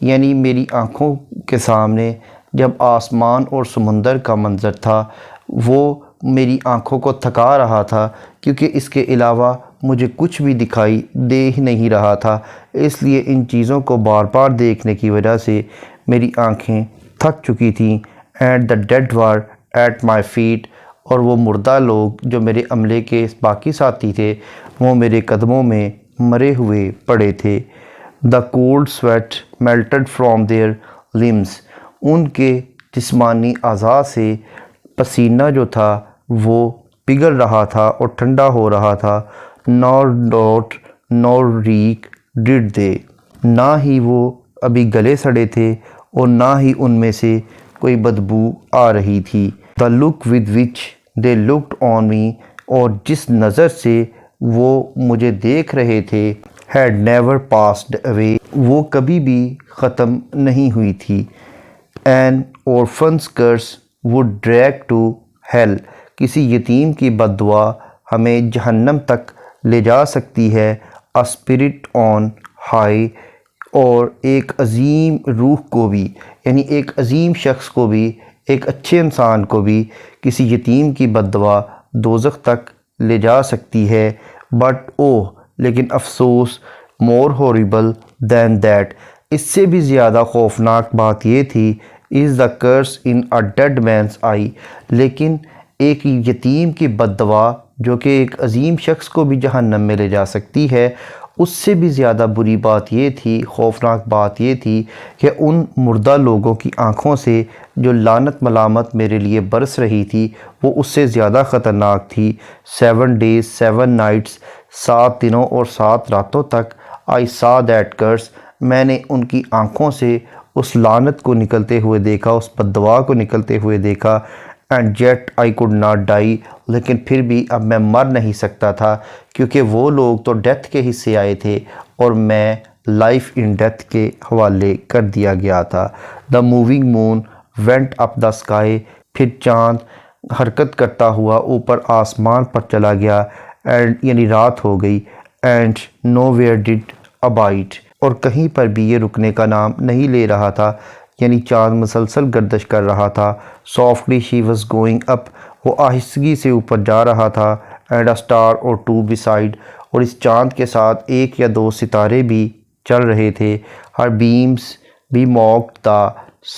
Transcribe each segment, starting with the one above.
یعنی میری آنکھوں کے سامنے جب آسمان اور سمندر کا منظر تھا وہ میری آنکھوں کو تھکا رہا تھا، کیونکہ اس کے علاوہ مجھے کچھ بھی دکھائی دے ہی نہیں رہا تھا۔ اس لیے ان چیزوں کو بار بار دیکھنے کی وجہ سے میری آنکھیں تھک چکی تھیں۔ And the dead were at my feet, اور وہ مردہ لوگ جو میرے عملے کے باقی ساتھی تھے وہ میرے قدموں میں مرے ہوئے پڑے تھے۔ The cold sweat melted from their limbs, ان کے جسمانی اعضاء سے پسینہ جو تھا وہ پگھل رہا تھا اور ٹھنڈا ہو رہا تھا۔ نور ڈوٹ نور ریک ڈڈ دے، نہ ہی وہ ابھی گلے سڑے تھے اور نہ ہی ان میں سے کوئی بدبو آ رہی تھی۔ دا لک ود وچ دے لکڈ آن می، اور جس نظر سے وہ مجھے دیکھ رہے تھے، ہیڈ نیور پاسڈ اوے، وہ کبھی بھی ختم نہیں ہوئی تھی۔ An orphan's curse would drag to hell، کسی یتیم کی بد دعا ہمیں جہنم تک لے جا سکتی ہے۔ a spirit on high، اور ایک عظیم روح کو بھی، یعنی ایک عظیم شخص کو بھی، ایک اچھے انسان کو بھی کسی یتیم کی بد دعا دوزخ تک لے جا سکتی ہے۔ بٹ اوہ، لیکن افسوس، more horrible than that، اس سے بھی زیادہ خوفناک بات یہ تھی، is the curse in a dead man's eye، لیکن ایک یتیم کی بد دعا جو کہ ایک عظیم شخص کو بھی جہنم میں لے جا سکتی ہے، اس سے بھی زیادہ بری بات یہ تھی، خوفناک بات یہ تھی کہ ان مردہ لوگوں کی آنکھوں سے جو لعنت ملامت میرے لیے برس رہی تھی وہ اس سے زیادہ خطرناک تھی۔ 7 days 7 nights، 7 دنوں اور 7 راتوں تک I saw that curse، میں نے ان کی آنکھوں سے اس لعنت کو نکلتے ہوئے دیکھا، اس بد دعا کو نکلتے ہوئے دیکھا۔ And yet I could not die، لیکن پھر بھی اب میں مر نہیں سکتا تھا، کیونکہ وہ لوگ تو ڈیتھ کے حصے آئے تھے اور میں لائف ان ڈیتھ کے حوالے کر دیا گیا تھا۔ دا moving moon went up the sky, پھر چاند حرکت کرتا ہوا اوپر آسمان پر چلا گیا، اینڈ یعنی رات ہو گئی۔ اینڈ نو ویئر ڈڈ ابائٹ، اور کہیں پر بھی یہ رکنے کا نام نہیں لے رہا تھا، یعنی چاند مسلسل گردش کر رہا تھا۔ Softly she was going up, وہ آہستگی سے اوپر جا رہا تھا۔ اینڈ اے اسٹار اور 2 beside، اور اس چاند کے ساتھ 1 یا 2 ستارے بھی چل رہے تھے۔ ہر بیمز بھی موکڈ دا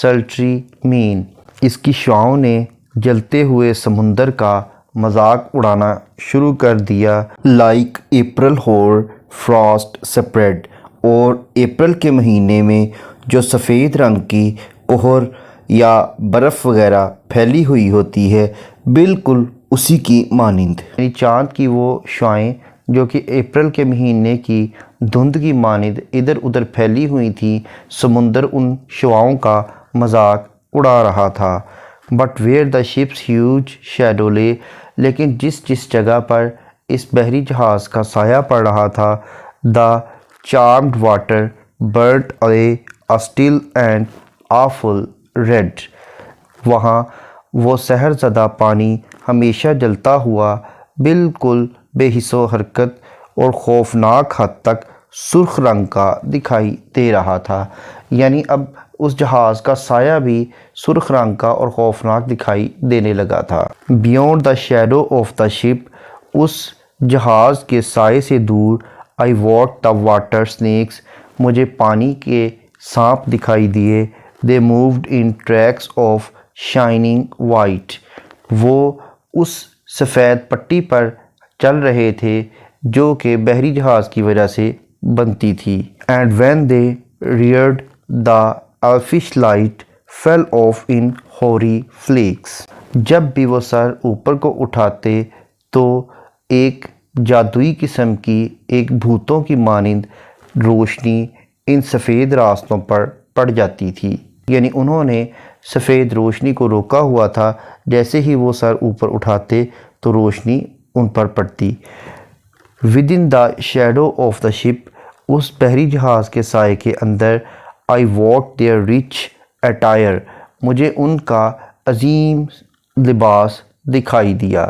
سلٹری مین، اس کی شعاؤں نے جلتے ہوئے سمندر کا مذاق اڑانا شروع کر دیا۔ لائک اپریل ہور فراسٹ سپریڈ، اور اپریل کے مہینے میں جو سفید رنگ کی کہر یا برف وغیرہ پھیلی ہوئی ہوتی ہے، بالکل اسی کی مانند، یعنی چاند کی وہ شعائیں جو کہ اپریل کے مہینے کی دھند کی مانند ادھر ادھر پھیلی ہوئی تھیں، سمندر ان شعاؤں کا مذاق اڑا رہا تھا۔ But where the ships huge shadow لے، لیکن جس جگہ پر اس بحری جہاز کا سایہ پڑ رہا تھا، the charmed water burnt away a still and awful red، وہاں وہ سحر زدہ پانی ہمیشہ جلتا ہوا بالکل بے حس و حرکت اور خوفناک حد تک سرخ رنگ کا دکھائی دے رہا تھا، یعنی اب اس جہاز کا سایہ بھی سرخ رنگ کا اور خوفناک دکھائی دینے لگا تھا۔ Beyond the shadow of the ship, اس جہاز کے سائے سے دور، I watched the water snakes, مجھے پانی کے سانپ دکھائی دیے۔ They moved in tracks of shining white, وہ اس سفید پٹی پر چل رہے تھے جو کہ بحری جہاز کی وجہ سے بنتی تھی۔ And when they reared the elfish light fell off in hoary flakes، جب بھی وہ سر اوپر کو اٹھاتے تو ایک جادوئی قسم کی، ایک بھوتوں کی مانند روشنی ان سفید راستوں پر پڑ جاتی تھی، یعنی انہوں نے سفید روشنی کو روکا ہوا تھا، جیسے ہی وہ سر اوپر اٹھاتے تو روشنی ان پر پڑتی۔ ودن دا شیڈو آف دا شپ، اس بحری جہاز کے سائے کے اندر، I what their rich attire, مجھے ان کا عظیم لباس دکھائی دیا،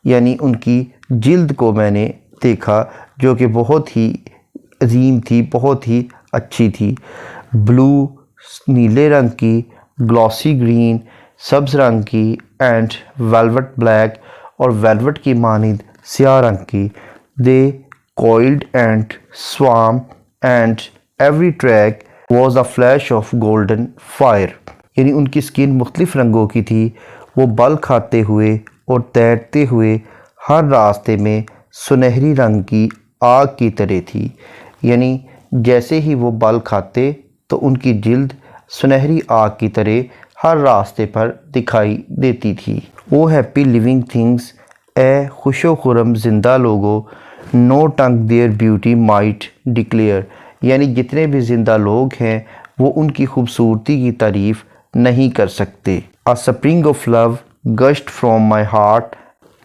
یعنی ان کی جلد کو میں نے دیکھا جو کہ بہت ہی عظیم تھی، بہت ہی اچھی تھی۔ بلو نیلے رنگ کی، گلوسی گرین سبز رنگ کی، اینڈ ویلوٹ بلیک اور ویلوٹ کی مانند سیاہ رنگ کی. دے coiled and swam and every track was a flash of golden fire. یعنی ان کی سکن مختلف رنگوں کی تھی، وہ بل کھاتے ہوئے اور تیرتے ہوئے ہر راستے میں سنہری رنگ کی آگ کی طرح تھی. یعنی جیسے ہی وہ بل کھاتے تو ان کی جلد سنہری آگ کی طرح ہر راستے پر دکھائی دیتی تھی. او ہیپی لیونگ تھنگس، اے خوش و خرم زندہ لوگو، نو ٹنگ دیئر بیوٹی مائٹ ڈکلیئر. یعنی جتنے بھی زندہ لوگ ہیں وہ ان کی خوبصورتی کی تعریف نہیں کر سکتے. A spring of love gushed from my heart،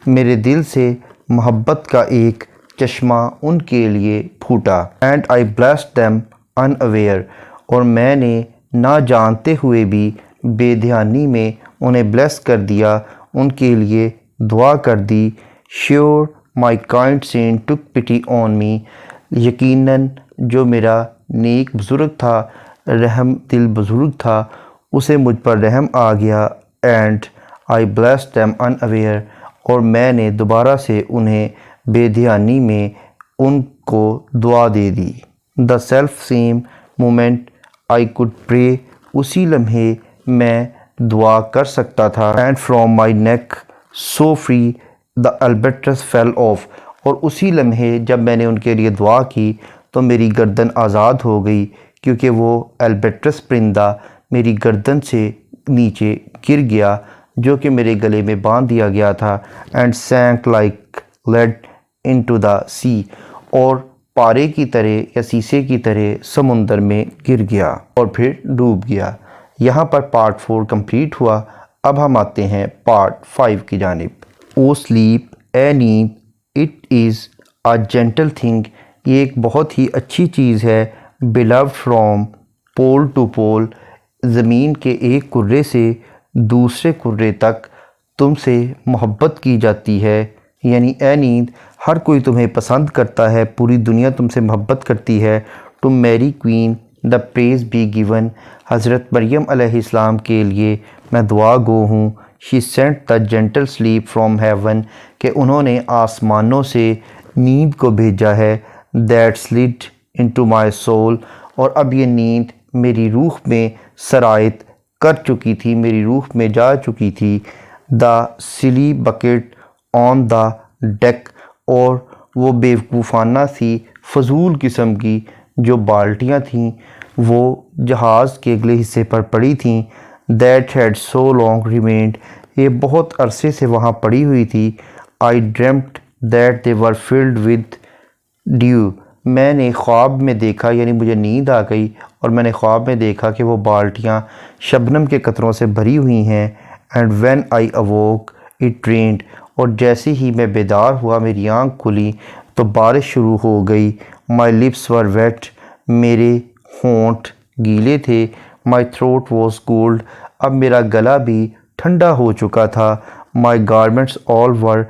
میرے دل سے محبت کا ایک چشمہ ان کے لیے پھوٹا. And I blessed them unaware، اور میں نے نہ جانتے ہوئے بھی بے دھیانی میں انہیں بلیس کر دیا، ان کے لیے دعا کر دی. Sure my kind saint took pity on me، یقیناً جو میرا نیک بزرگ تھا، رحم دل بزرگ تھا، اسے مجھ پر رحم آ گیا. And I blessed them unaware، اور میں نے دوبارہ سے انہیں بے دھیانی میں ان کو دعا دے دی. The self same moment I could pray، اسی لمحے میں دعا کر سکتا تھا. And from my neck so free the albatross fell off، اور اسی لمحے جب میں نے ان کے لیے دعا کی تو میری گردن آزاد ہو گئی، کیونکہ وہ البیٹرس پرندہ میری گردن سے نیچے گر گیا جو کہ میرے گلے میں باندھ دیا گیا تھا. And sank like lead into the sea، اور پارے کی طرح یا سیسے کی طرح سمندر میں گر گیا اور پھر ڈوب گیا. یہاں پر پارٹ 4 کمپلیٹ ہوا. اب ہم آتے ہیں پارٹ 5 کی جانب. او سلیپ، اے نیند، it is a gentle thing, یہ ایک بہت ہی اچھی چیز ہے. beloved فرام پول ٹو پول، زمین کے ایک کرے سے دوسرے کرے تک تم سے محبت کی جاتی ہے. یعنی اے نیند، ہر کوئی تمہیں پسند کرتا ہے، پوری دنیا تم سے محبت کرتی ہے. To Mary queen the praise be given, حضرت مریم علیہ السلام کے لیے میں دعا گو ہوں. She sent the gentle sleep from heaven, کہ انہوں نے آسمانوں سے نیند کو بھیجا ہے. That slid into my soul, اور اب یہ نیند میری روح میں سرایت کر چکی تھی، میری روح میں جا چکی تھی. دا سلی بکٹ آن دا ڈیک، اور وہ بیوقوفانہ سی فضول قسم کی جو بالٹیاں تھیں وہ جہاز کے اگلے حصے پر پڑی تھیں. That had so long remained, یہ بہت عرصے سے وہاں پڑی ہوئی تھی. I dreamt that they were filled with dew, میں نے خواب میں دیکھا، یعنی مجھے نیند آ گئی اور میں نے خواب میں دیکھا کہ وہ بالٹیاں شبنم کے قطروں سے بھری ہوئی ہیں. اینڈ وین آئی اووک اٹ رینڈ، اور جیسے ہی میں بیدار ہوا میری آنکھ کھلی تو بارش شروع ہو گئی. مائی لپس ور ویٹ، میرے ہونٹ گیلے تھے. مائی تھروٹ واز کولڈ، اب میرا گلا بھی ٹھنڈا ہو چکا تھا. مائی گارمنٹس آل ور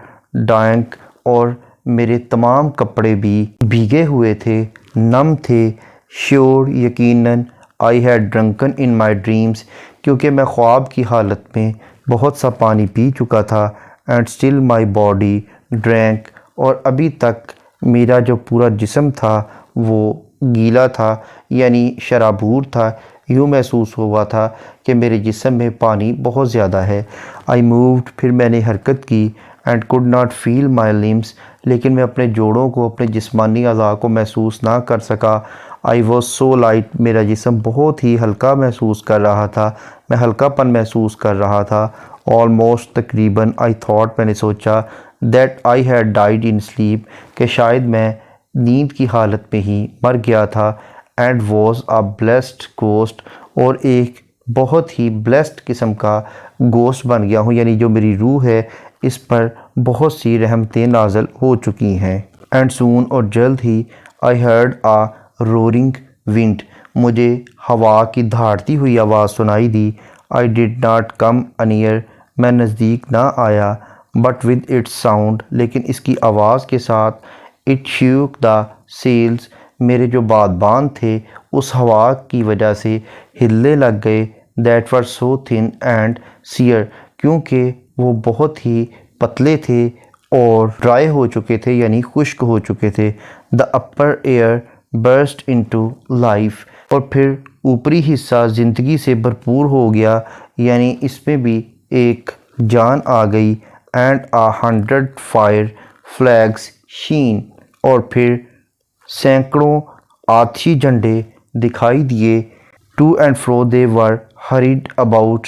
ڈائنک، اور میرے تمام کپڑے بھی بھیگے ہوئے تھے، نم تھے. شیور، یقیناً، I had ڈرنکن in my dreams, کیونکہ میں خواب کی حالت میں بہت سا پانی پی چکا تھا. And still my body drink, اور ابھی تک میرا جو پورا جسم تھا وہ گیلا تھا، یعنی شرابور تھا. یوں محسوس ہوا تھا کہ میرے جسم میں پانی بہت زیادہ ہے. آئی مووڈ، پھر میں نے حرکت کی. اینڈ کوڈ ناٹ فیل مائی لمس، لیکن میں اپنے جوڑوں کو، اپنے جسمانی اعضاء کو محسوس نہ کر سکا. آئی واز سو لائٹ، میرا جسم بہت ہی ہلکا محسوس کر رہا تھا، میں ہلکا پن محسوس کر رہا تھا. آلموسٹ، تقریباً. آئی تھاٹ، میں نے سوچا. That I had died in sleep, کہ شاید میں نیند کی حالت میں ہی مر گیا تھا. And was a blessed ghost, اور ایک بہت ہی بلیسڈ قسم کا گوسٹ بن گیا ہوں، یعنی جو میری روح ہے اس پر بہت سی رحمتیں نازل ہو چکی ہیں. اینڈ سون، اور جلد ہی. آئی ہرڈ اے رورنگ ونڈ، مجھے ہوا کی دھاڑتی ہوئی آواز سنائی دی. آئی ڈڈ ناٹ کم انیئر، میں نزدیک نہ آیا. بٹ ود اٹس ساؤنڈ، لیکن اس کی آواز کے ساتھ. اٹ شیوک دا سیلز، میرے جو بادبان تھے اس ہوا کی وجہ سے ہلنے لگ گئے. That were so thin and sere, کیونکہ وہ بہت ہی پتلے تھے اور ڈرائی ہو چکے تھے یعنی خشک ہو چکے تھے. The upper air burst into life, اور پھر اوپری حصہ زندگی سے بھرپور ہو گیا یعنی اس میں بھی ایک جان آ گئی. And 100 fire flags sheen, اور پھر سینکڑوں آتشی جھنڈے دکھائی دیے. To and fro they were hurried about,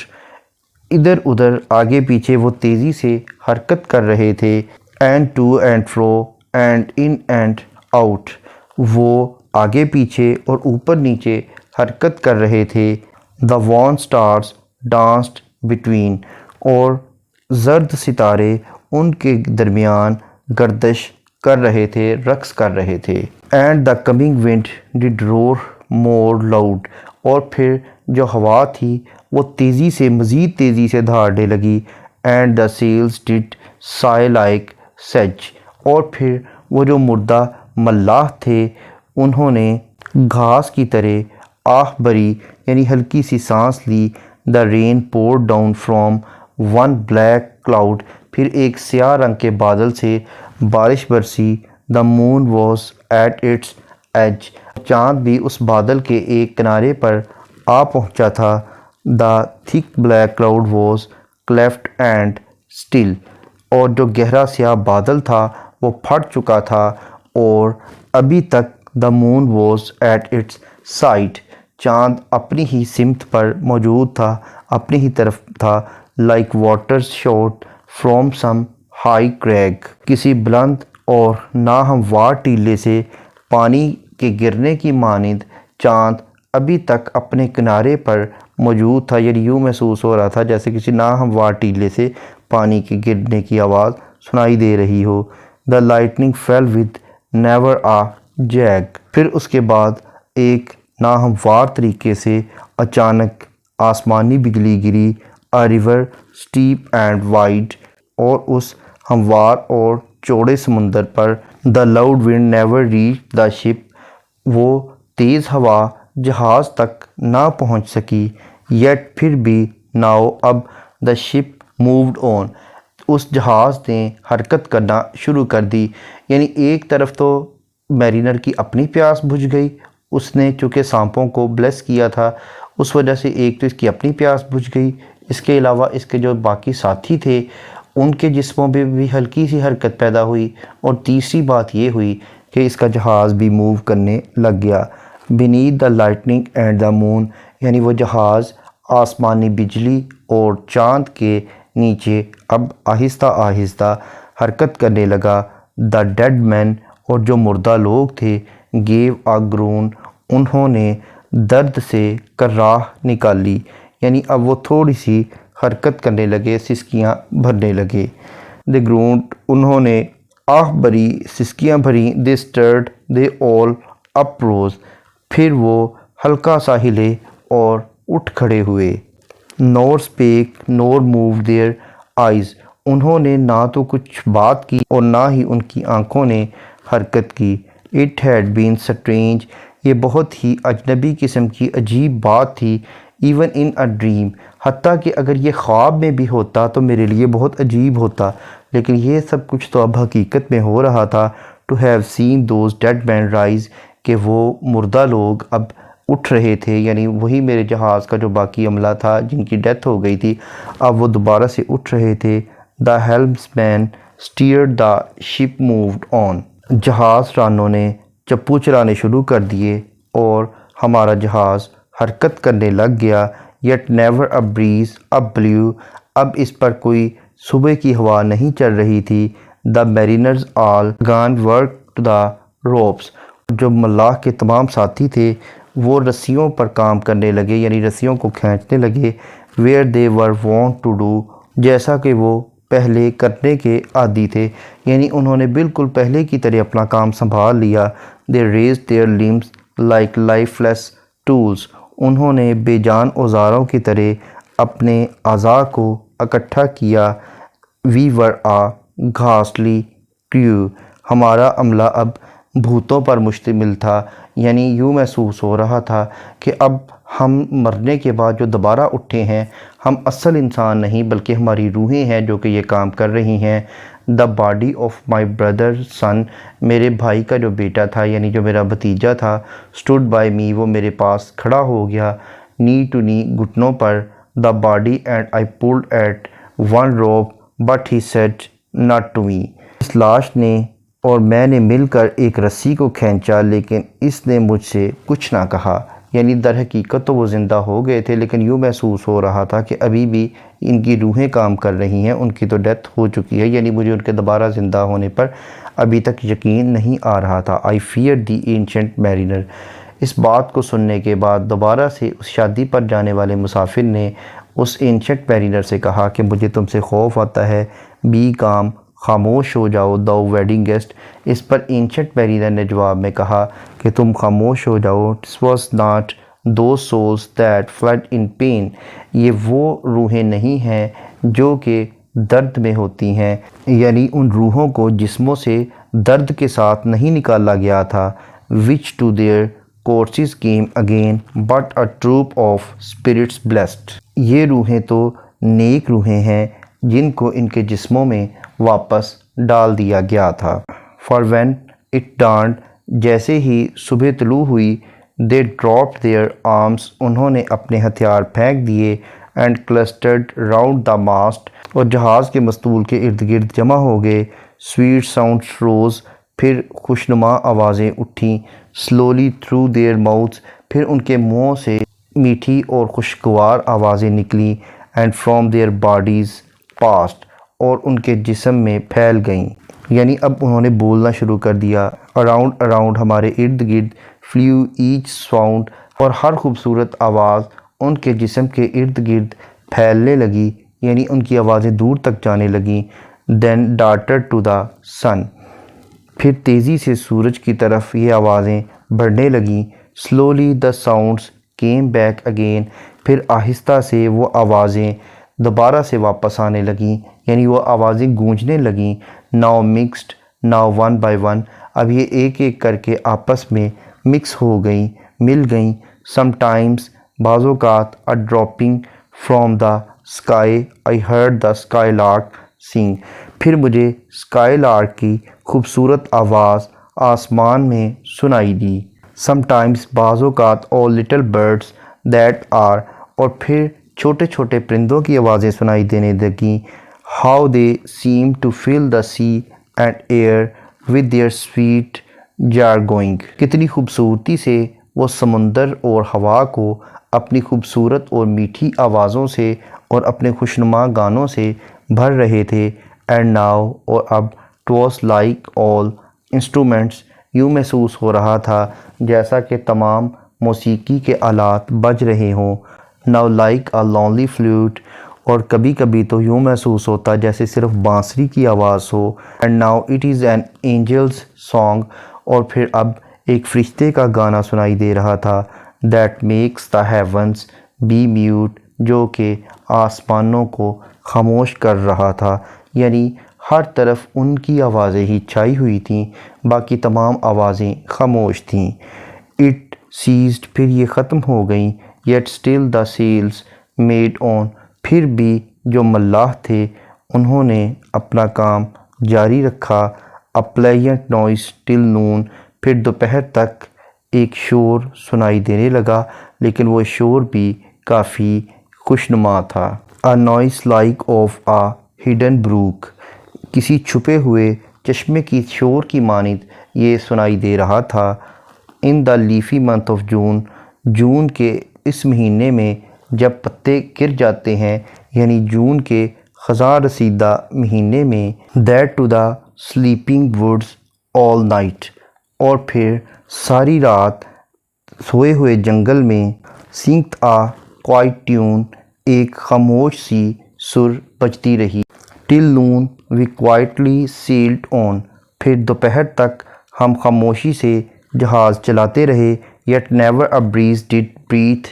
ادھر ادھر آگے پیچھے وہ تیزی سے حرکت کر رہے تھے. And to and fro and in and out, وہ آگے پیچھے اور اوپر نیچے حرکت کر رہے تھے. The wan stars danced between, اور زرد ستارے ان کے درمیان گردش کر رہے تھے، رقص کر رہے تھے. And the coming wind did roar more loud, اور پھر جو ہوا تھی وہ تیزی سے مزید تیزی سے دھاڑنے لگی. And the sails did sigh like sedge, اور پھر وہ جو مردہ ملاح تھے انہوں نے گھاس کی طرح آہ بری یعنی ہلکی سی سانس لی. The rain poured down from one black cloud, پھر ایک سیاہ رنگ کے بادل سے بارش برسی. The moon was at its edge, چاند بھی اس بادل کے ایک کنارے پر آ پہنچا تھا. The thick black cloud was cleft and still, اور جو گہرا سیاہ بادل تھا وہ پھٹ چکا تھا اور ابھی تک. The moon was at its side, چاند اپنی ہی سمت پر موجود تھا، اپنی ہی طرف تھا. Like water shot from some high crag, کسی بلند اور ناہموار ٹیلے سے پانی کے گرنے کی مانند چاند ابھی تک اپنے کنارے پر موجود تھا. یعنی یوں محسوس ہو رہا تھا جیسے کسی ناہموار ٹیلے سے پانی کے گرنے کی آواز سنائی دے رہی ہو. The lightning fell with never a jag, پھر اس کے بعد ایک ناہموار طریقے سے اچانک آسمانی بجلی گری. A river steep and wide, اور اس ہموار اور چوڑے سمندر پر. The loud wind never reached the ship, وہ تیز ہوا جہاز تک نہ پہنچ سکی. Yet پھر بھی now اب the ship moved on, اس جہاز نے حرکت کرنا شروع کر دی. یعنی ایک طرف تو میرینر کی اپنی پیاس بجھ گئی، اس نے چونکہ سانپوں کو بلیس کیا تھا اس وجہ سے ایک تو اس کی اپنی پیاس بجھ گئی. اس کے علاوہ اس کے جو باقی ساتھی تھے ان کے جسموں میں بھی ہلکی سی حرکت پیدا ہوئی. اور تیسری بات یہ ہوئی کہ اس کا جہاز بھی موو کرنے لگ گیا. Beneath the lightning and the moon, یعنی وہ جہاز آسمانی بجلی اور چاند کے نیچے اب آہستہ آہستہ حرکت کرنے لگا. The dead men, اور جو مردہ لوگ تھے gave a groan, انہوں نے درد سے کراہ نکالی. یعنی اب وہ تھوڑی سی حرکت کرنے لگے، سسکیاں بھرنے لگے. They groaned, انہوں نے آہ بری، سسکیاں بھریں. They stirred, they all uprose, پھر وہ ہلکا سا ہلے اور اٹھ کھڑے ہوئے. Nor spake nor moved their eyes, انہوں نے نہ تو کچھ بات کی اور نہ ہی ان کی آنکھوں نے حرکت کی. It had been strange, یہ بہت ہی اجنبی قسم کی عجیب بات تھی. Even in a dream, حتیٰ کہ اگر یہ خواب میں بھی ہوتا تو میرے لیے بہت عجیب ہوتا، لیکن یہ سب کچھ تو اب حقیقت میں ہو رہا تھا. To have seen those dead men rise, کہ وہ مردہ لوگ اب اٹھ رہے تھے، یعنی وہی میرے جہاز کا جو باقی عملہ تھا جن کی ڈیتھ ہو گئی تھی اب وہ دوبارہ سے اٹھ رہے تھے. The helmsman steered, the ship moved on, جہاز رانوں نے چپو چلانے شروع کر دیے اور ہمارا جہاز حرکت کرنے لگ گیا. Yet never a breeze up blew, اب اس پر کوئی صبح کی ہوا نہیں چل رہی تھی. The mariners all gone work to the ropes, جو ملاح کے تمام ساتھی تھے وہ رسیوں پر کام کرنے لگے یعنی رسیوں کو کھینچنے لگے. Where they were wont to do, جیسا کہ وہ پہلے کرنے کے عادی تھے، یعنی انہوں نے بالکل پہلے کی طرح اپنا کام سنبھال لیا. They raised their limbs like lifeless tools, انہوں نے بے جان اوزاروں کی طرح اپنے اعضاء کو اکٹھا کیا. We were a ghastly crew, ہمارا عملہ اب بھوتوں پر مشتمل تھا، یعنی یوں محسوس ہو رہا تھا کہ اب ہم مرنے کے بعد جو دوبارہ اٹھے ہیں، ہم اصل انسان نہیں بلکہ ہماری روحیں ہیں جو کہ یہ کام کر رہی ہیں۔ The body of my brother son, میرے بھائی کا جو بیٹا تھا یعنی جو میرا بھتیجا تھا، اسٹوڈ بائی می، وہ میرے پاس کھڑا ہو گیا، نی ٹو نی، گھٹنوں پر، the body and I pulled at one rope but he said nought to me, اس لاش نے اور میں نے مل کر ایک رسی کو کھینچا لیکن اس نے مجھ سے کچھ نہ کہا۔ یعنی در حقیقت تو وہ زندہ ہو گئے تھے لیکن یوں محسوس ہو رہا تھا کہ ابھی بھی ان کی روحیں کام کر رہی ہیں، ان کی تو ڈیتھ ہو چکی ہے، یعنی مجھے ان کے دوبارہ زندہ ہونے پر ابھی تک یقین نہیں آ رہا تھا۔ I fear thee ancient mariner, اس بات کو سننے کے بعد دوبارہ سے اس شادی پر جانے والے مسافر نے اس اینشنٹ میرینر سے کہا کہ مجھے تم سے خوف آتا ہے، بی کام، خاموش ہو جاؤ، دا ویڈنگ گیسٹ۔ اس پر اینشنٹ میرینر نے جواب میں کہا کہ تم خاموش ہو جاؤ، this was not those souls that fled in pain, یہ وہ روحیں نہیں ہیں جو کہ درد میں ہوتی ہیں، یعنی ان روحوں کو جسموں سے درد کے ساتھ نہیں نکالا گیا تھا، which to their corses came again but a troop of spirits blest, یہ روحیں تو نیک روحیں ہیں جن کو ان کے جسموں میں واپس ڈال دیا گیا تھا۔ فار وین اٹ ڈانڈ، جیسے ہی صبح طلوع ہوئی، دے ڈراپڈ دیئر آرمس، انہوں نے اپنے ہتھیار پھینک دیے، and clustered round the mast, اور جہاز کے مستول کے ارد گرد جمع ہو گئے، سویٹ ساؤنڈس روز، پھر خوشنما آوازیں اٹھیں، سلولی تھرو دیئر ماؤتھس، پھر ان کے منہوں سے میٹھی اور خوشگوار آوازیں نکلیں، and from their bodies passed, اور ان کے جسم میں پھیل گئیں، یعنی اب انہوں نے بولنا شروع کر دیا۔ اراؤنڈ اراؤنڈ، ہمارے ارد گرد، فلیو ایچ ساؤنڈ، اور ہر خوبصورت آواز ان کے جسم کے ارد گرد پھیلنے لگی، یعنی ان کی آوازیں دور تک جانے لگیں۔ دین ڈارٹر ٹو دا سن، پھر تیزی سے سورج کی طرف یہ آوازیں بڑھنے لگیں۔ سلولی دا ساؤنڈس کیم بیک اگین، پھر آہستہ سے وہ آوازیں دوبارہ سے واپس آنے لگیں، یعنی وہ آوازیں گونجنے لگیں۔ Now mixed, now one by one, اب یہ ایک ایک کر کے آپس میں مکس ہو گئیں، مل گئیں۔ سم ٹائمز، بعض اوقات، a dropping from the sky, I heard the skylark sing, پھر مجھے اسکائی لارک کی خوبصورت آواز آسمان میں سنائی دی۔ سم ٹائمز، بعض اوقات، آل لٹل برڈس دیٹ آر، اور پھر چھوٹے چھوٹے پرندوں کی آوازیں سنائی دینے لگیں۔ How they seemed to fill the sea and air with their sweet jargoning, کتنی خوبصورتی سے وہ سمندر اور ہوا کو اپنی خوبصورت اور میٹھی آوازوں سے اور اپنے خوشنما گانوں سے بھر رہے تھے۔ اینڈ ناؤ، اور اب، it was like all instruments, یوں محسوس ہو رہا تھا جیسا کہ تمام موسیقی کے آلات بج رہے ہوں۔ ناؤ لائک اے لونلی فلیوٹ، اور کبھی کبھی تو یوں محسوس ہوتا جیسے صرف بانسری کی آواز ہو۔ And now it is an angels song, اور پھر اب ایک فرشتے کا گانا سنائی دے رہا تھا۔ That makes the heavens be mute, جو کہ آسمانوں کو خاموش کر رہا تھا، یعنی ہر طرف ان کی آوازیں ہی چھائی ہوئی تھیں، باقی تمام آوازیں خاموش تھیں۔ اٹ سیزڈ، پھر یہ ختم ہو گئیں۔ Yet still the sails made on, پھر بھی جو ملاح تھے انہوں نے اپنا کام جاری رکھا۔ اے پلیزنٹ نوائز ٹل نون، پھر دوپہر تک ایک شور سنائی دینے لگا، لیکن وہ شور بھی کافی خوشنما تھا۔ A noise like of a hidden brook, کسی چھپے ہوئے چشمے کی شور کی مانند یہ سنائی دے رہا تھا۔ ان دا لیفی منتھ آف جون، جون کے اس مہینے میں جب پتے گر جاتے ہیں، یعنی جون کے خزاں رسیدہ مہینے میں۔ That to the sleeping woods all night, اور پھر ساری رات سوئے ہوئے جنگل میں۔ سنگت آ کوائٹ ٹیون، ایک خاموش سی سر بجتی رہی۔ ٹل نون وی کوائٹلی سیلڈ آن، پھر دوپہر تک ہم خاموشی سے جہاز چلاتے رہے۔ Yet never a breeze did breathe,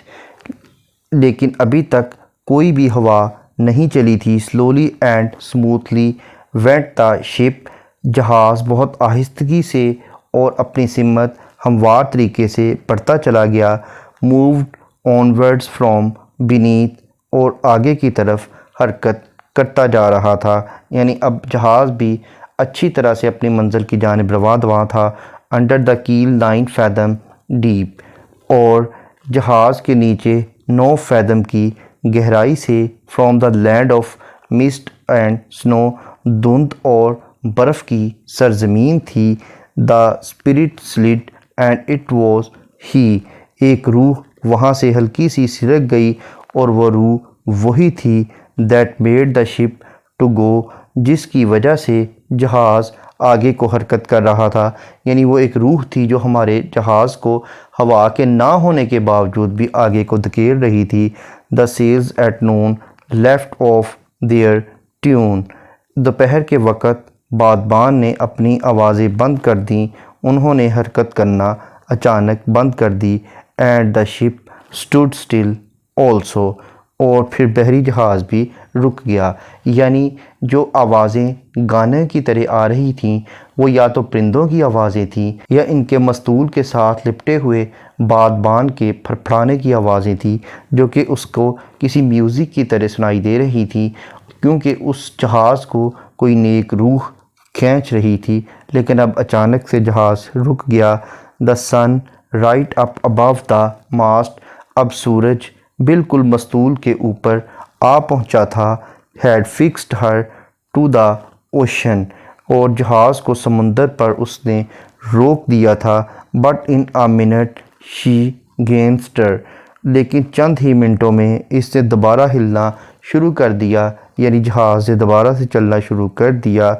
لیکن ابھی تک کوئی بھی ہوا نہیں چلی تھی۔ Slowly and smoothly went the ship, جہاز بہت آہستگی سے اور اپنی سمت ہموار طریقے سے بڑھتا چلا گیا. مووڈ آنورڈز فرام بینیتھ، اور آگے کی طرف حرکت کرتا جا رہا تھا. یعنی اب جہاز بھی اچھی طرح سے اپنی منزل کی جانب رواں دواں تھا. Under the keel 9 fathom deep, اور جہاز کے نیچے 9 fathom کی گہرائی سے. From the land of mist and snow, دھند اور برف کی سرزمین تھی. The spirit slid and it was he, ایک روح وہاں سے ہلکی سی سرک گئی، اور وہ روح وہی تھی. That made the ship to go, جس کی وجہ سے جہاز آگے کو حرکت کر رہا تھا. یعنی وہ ایک روح تھی جو ہمارے جہاز کو ہوا کے نہ ہونے کے باوجود بھی آگے کو دھکیل رہی تھی. The sails at noon left off their tune, دوپہر کے وقت بادبان نے اپنی آوازیں بند کر دیں، انہوں نے حرکت کرنا اچانک بند کر دی. And the ship stood still also, اور پھر بحری جہاز بھی رک گیا. یعنی جو آوازیں گانے کی طرح آ رہی تھیں وہ یا تو پرندوں کی آوازیں تھیں یا ان کے مستول کے ساتھ لپٹے ہوئے بادبان کے پھڑپھڑانے کی آوازیں تھیں، جو کہ اس کو کسی میوزک کی طرح سنائی دے رہی تھی، کیونکہ اس جہاز کو کوئی نیک روح کھینچ رہی تھی. لیکن اب اچانک سے جہاز رک گیا. دا سن رائٹ اپ ابو دا ماسٹ، اب سورج بالکل مستول کے اوپر آ پہنچا تھا. Had fixed her to the ocean, اور جہاز کو سمندر پر اس نے روک دیا تھا. But in a minute she gain stir, لیکن چند ہی منٹوں میں اس نے دوبارہ ہلنا شروع کر دیا. یعنی جہاز نے دوبارہ سے چلنا شروع کر دیا.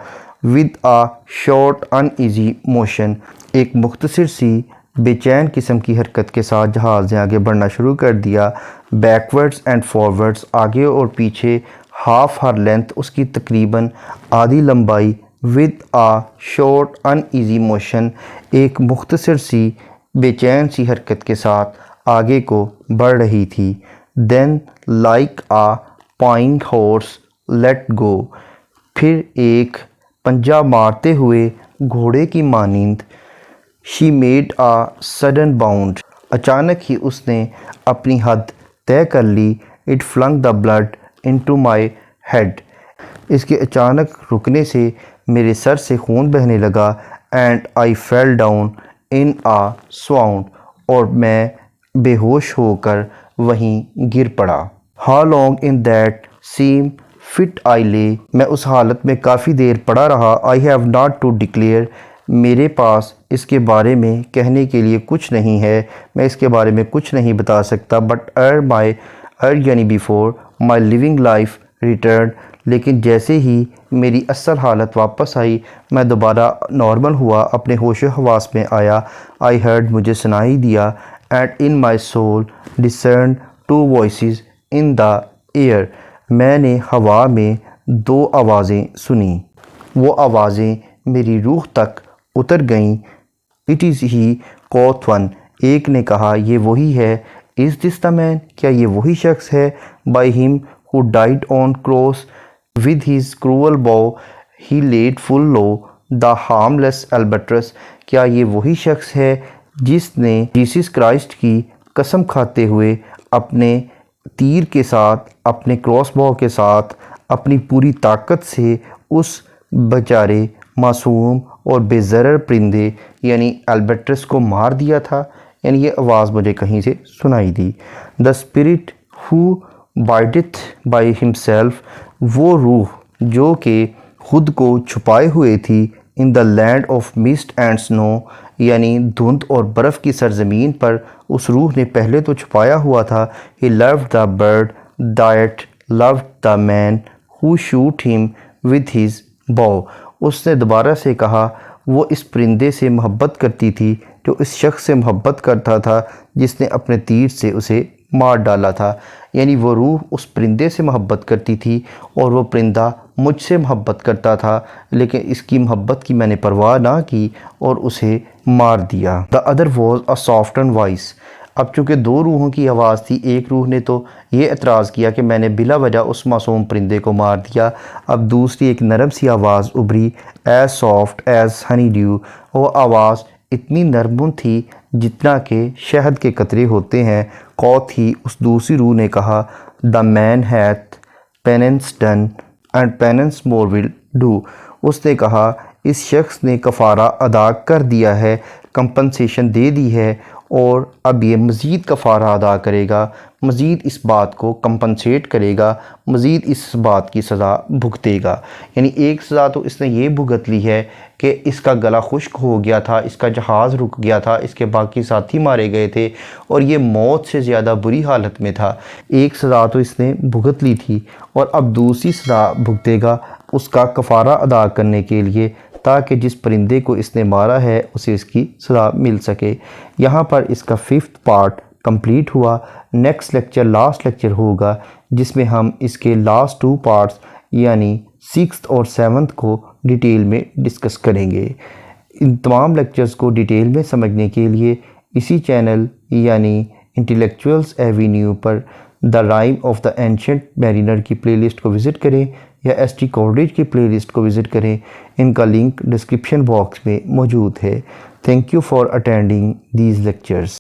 With a short in easy motion, ایک مختصر سی بے چین قسم کی حرکت کے ساتھ جہاز نے آگے بڑھنا شروع کر دیا. بیکورڈز اینڈ فارورڈز، آگے اور پیچھے. ہاف ہر لینتھ، اس کی تقریباً آدھی لمبائی. With a short in easy motion, ایک مختصر سی بے چین سی حرکت کے ساتھ آگے کو بڑھ رہی تھی. Then like a pawing horse let go, پھر ایک پنجہ مارتے ہوئے گھوڑے کی مانند. She made a sudden bound, اچانک ہی اس نے اپنی حد طے کر لی. It flung the blood into my head, اس کے اچانک رکنے سے میرے سر سے خون بہنے لگا. And I feel down in اے سواؤنڈ، اور میں بے ہوش ہو کر وہیں گر پڑا. How long in that same fit I lay, میں اس حالت میں کافی دیر پڑا رہا. I have not to declare, میرے پاس اس کے بارے میں کہنے کے لیے کچھ نہیں ہے، میں اس کے بارے میں کچھ نہیں بتا سکتا. بٹ یعنی بیفور مائی لیونگ لائف ریٹرن، لیکن جیسے ہی میری اصل حالت واپس آئی، میں دوبارہ نارمل ہوا، اپنے ہوش و حواس میں آیا. آئی ہرڈ، مجھے سنائی دیا. And in my soul discern two voices in the air, میں نے ہوا میں 2 آوازیں سنیں، وہ آوازیں میری روح تک اتر گئیں. It is he Cote one, ایک نے کہا یہ وہی ہے. از دس دا مین، کیا یہ وہی شخص ہے. By him who died on cross with his cruel bow he lead full love the harmless البٹرس، کیا یہ وہی شخص ہے جس نے جیسس کرائسٹ کی قسم کھاتے ہوئے اپنے تیر کے ساتھ، اپنے کراس بو کے ساتھ، اپنی پوری طاقت سے اس بیچارے معصوم اور بے ضرر پرندے یعنی البٹرس کو مار دیا تھا. یعنی یہ آواز مجھے کہیں سے سنائی دی. The spirit who bideth by himself, وہ روح جو کہ خود کو چھپائے ہوئے تھی. In the land of mist and snow, یعنی دھند اور برف کی سرزمین پر اس روح نے پہلے تو چھپایا ہوا تھا. He loved the bird that loved the man who shot him with his bow, اس نے دوبارہ سے کہا وہ اس پرندے سے محبت کرتی تھی جو اس شخص سے محبت کرتا تھا جس نے اپنے تیر سے اسے مار ڈالا تھا. یعنی وہ روح اس پرندے سے محبت کرتی تھی اور وہ پرندہ مجھ سے محبت کرتا تھا، لیکن اس کی محبت کی میں نے پرواہ نہ کی اور اسے مار دیا. The other was a softer voice, اب چونکہ 2 روحوں کی آواز تھی، ایک روح نے تو یہ اعتراض کیا کہ میں نے بلا وجہ اس معصوم پرندے کو مار دیا. اب دوسری ایک نرم سی آواز ابھری. As soft as honey dew, وہ آواز اتنی نرم تھی جتنا کہ شہد کے قطرے ہوتے ہیں۔ قوت ہی اس دوسری روح نے کہا، "the man hath penance done and penance more will do". اس نے کہا، اس شخص نے کفارہ ادا کر دیا ہے، کمپنسیشن دے دی ہے، اور اب یہ مزید کفارہ ادا کرے گا، مزید اس بات کو کمپنسیٹ کرے گا، مزید اس بات کی سزا بھگتے گا۔ یعنی ایک سزا تو اس نے یہ بھگت لی ہے کہ اس کا گلا خشک ہو گیا تھا، اس کا جہاز رک گیا تھا، اس کے باقی ساتھی مارے گئے تھے اور یہ موت سے زیادہ بری حالت میں تھا۔ ایک سزا تو اس نے بھگت لی تھی اور اب دوسری سزا بھگتے گا اس کا کفارہ ادا کرنے کے لیے، تاکہ جس پرندے کو اس نے مارا ہے اسے اس کی سزا مل سکے۔ یہاں پر اس کا 5th پارٹ کمپلیٹ ہوا۔ نیکسٹ لیکچر لاسٹ لیکچر ہوگا جس میں ہم اس کے لاسٹ 2 پارٹس یعنی 6th اور 7th کو ڈیٹیل میں ڈسکس کریں گے۔ ان تمام لیکچرز کو ڈیٹیل میں سمجھنے کے لیے اسی چینل یعنی انٹیلیکچوئلز ایوینیو پر the Rime of the Ancient Mariner کی پلے لسٹ کو وزٹ کریں یا ایس ٹی کورڈیج کی پلے لسٹ کو وزٹ کریں۔ ان کا لنک ڈسکرپشن باکس میں موجود ہے۔ Thank you for attending these lectures.